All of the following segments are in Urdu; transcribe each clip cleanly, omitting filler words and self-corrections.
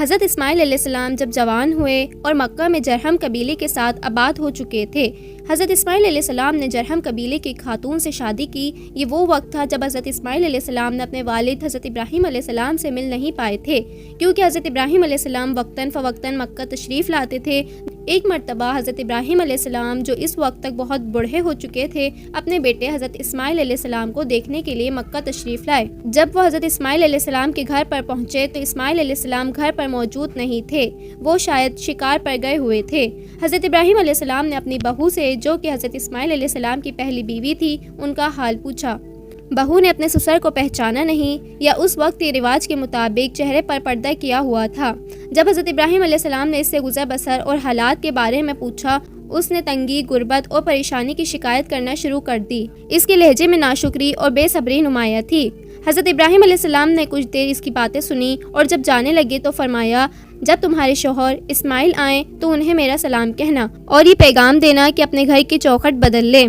حضرت اسماعیل علیہ السلام جب جوان ہوئے اور مکہ میں جرہم قبیلے کے ساتھ آباد ہو چکے تھے، حضرت اسماعیل علیہ السلام نے جرہم قبیلے کی خاتون سے شادی کی۔ یہ وہ وقت تھا جب حضرت اسماعیل علیہ السلام نے اپنے والد حضرت ابراہیم علیہ السلام سے مل نہیں پائے تھے، کیونکہ حضرت ابراہیم علیہ السلام وقتاً فوقتاً مکہ تشریف لاتے تھے۔ ایک مرتبہ حضرت ابراہیم علیہ السلام جو اس وقت تک بہت بوڑھے ہو چکے تھے، اپنے بیٹے حضرت اسماعیل علیہ السلام کو دیکھنے کے لیے مکہ تشریف لائے۔ جب وہ حضرت اسماعیل علیہ السلام کے گھر پر پہنچے تو اسماعیل علیہ السلام گھر پر موجود نہیں تھے، وہ شاید شکار پر گئے ہوئے تھے۔ حضرت ابراہیم علیہ السلام نے اپنی بہو سے، جو کہ حضرت اسماعیل علیہ السلام کی پہلی بیوی تھی، ان کا حال پوچھا۔ بہو نے اپنے سسر کو پہچانا نہیں، یا اس وقت کے رواج کے مطابق چہرے پر پردہ کیا ہوا تھا۔ جب حضرت ابراہیم علیہ السلام نے اس سے گزر بسر اور حالات کے بارے میں پوچھا، اس نے تنگی، غربت اور پریشانی کی شکایت کرنا شروع کر دی۔ اس کے لہجے میں ناشکری اور بے صبری نمایاں تھی۔ حضرت ابراہیم علیہ السلام نے کچھ دیر اس کی باتیں سنی اور جب جانے لگے تو فرمایا، جب تمہارے شوہر اسماعیل آئیں تو انہیں میرا سلام کہنا اور یہ پیغام دینا کہ اپنے گھر کی چوکھٹ بدل لے۔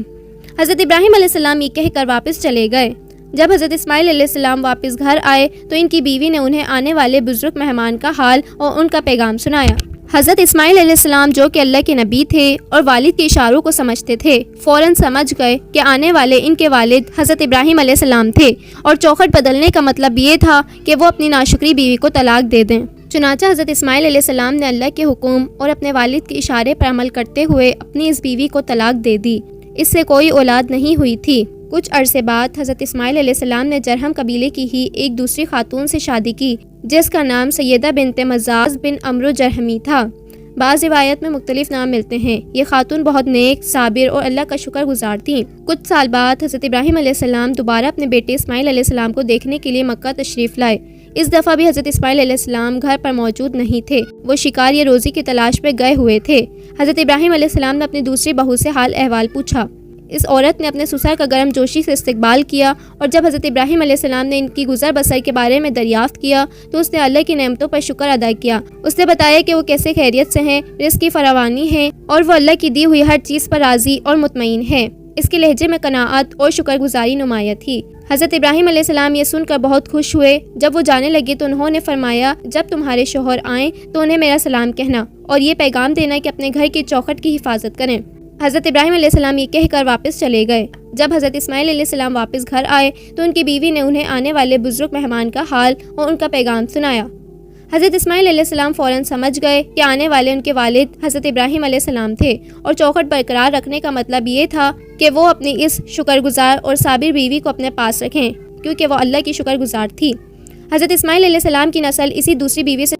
حضرت ابراہیم علیہ السلام یہ کہہ کر واپس چلے گئے۔ جب حضرت اسماعیل علیہ السلام واپس گھر آئے تو ان کی بیوی نے انہیں آنے والے بزرگ مہمان کا حال اور ان کا پیغام سنایا۔ حضرت اسماعیل علیہ السلام جو کہ اللہ کے نبی تھے اور والد کے اشاروں کو سمجھتے تھے، فوراً سمجھ گئے کہ آنے والے ان کے والد حضرت ابراہیم علیہ السلام تھے، اور چوکھٹ بدلنے کا مطلب یہ تھا کہ وہ اپنی ناشکری بیوی کو طلاق دے دیں۔ چنانچہ حضرت اسماعیل علیہ السلام نے اللہ کے حکم اور اپنے والد کے اشارے پر عمل کرتے ہوئے اپنی اس بیوی کو طلاق دے دی۔ اس سے کوئی اولاد نہیں ہوئی تھی۔ کچھ عرصے بعد حضرت اسماعیل علیہ السلام نے جرہم قبیلے کی ہی ایک دوسری خاتون سے شادی کی، جس کا نام سیدہ بنت مزاز بن عمرو جرہمی تھا۔ بعض روایت میں مختلف نام ملتے ہیں۔ یہ خاتون بہت نیک، صابر اور اللہ کا شکر گزار تھیں۔ کچھ سال بعد حضرت ابراہیم علیہ السلام دوبارہ اپنے بیٹے اسماعیل علیہ السلام کو دیکھنے کے لیے مکہ تشریف لائے۔ اس دفعہ بھی حضرت اسماعیل علیہ السلام گھر پر موجود نہیں تھے، وہ شکار یا روزی کی تلاش پہ گئے ہوئے تھے۔ حضرت ابراہیم علیہ السلام نے اپنی دوسری بہو سے حال احوال پوچھا۔ اس عورت نے اپنے سسر کا گرم جوشی سے استقبال کیا، اور جب حضرت ابراہیم علیہ السلام نے ان کی گزر بسر کے بارے میں دریافت کیا تو اس نے اللہ کی نعمتوں پر شکر ادا کیا۔ اس نے بتایا کہ وہ کیسے خیریت سے ہیں، رزق کی فراوانی ہے، اور وہ اللہ کی دی ہوئی ہر چیز پر راضی اور مطمئن ہے۔ اس کے لہجے میں قناعت اور شکر گزاری نمایاں تھی۔ حضرت ابراہیم علیہ السلام یہ سن کر بہت خوش ہوئے۔ جب وہ جانے لگے تو انہوں نے فرمایا، جب تمہارے شوہر آئیں تو انہیں میرا سلام کہنا اور یہ پیغام دینا کہ اپنے گھر کی چوکھٹ کی حفاظت کریں۔ حضرت ابراہیم علیہ السلام یہ کہہ کر واپس چلے گئے۔ جب حضرت اسماعیل علیہ السلام واپس گھر آئے تو ان کی بیوی نے انہیں آنے والے بزرگ مہمان کا حال اور ان کا پیغام سنایا۔ حضرت اسماعیل علیہ السلام فوراً سمجھ گئے کہ آنے والے ان کے والد حضرت ابراہیم علیہ السلام تھے، اور چوکھٹ برقرار رکھنے کا مطلب یہ تھا کہ وہ اپنی اس شکر گزار اور صابر بیوی کو اپنے پاس رکھیں، کیونکہ وہ اللہ کی شکر گزار تھی۔ حضرت اسماعیل علیہ السلام کی نسل اسی دوسری بیوی سے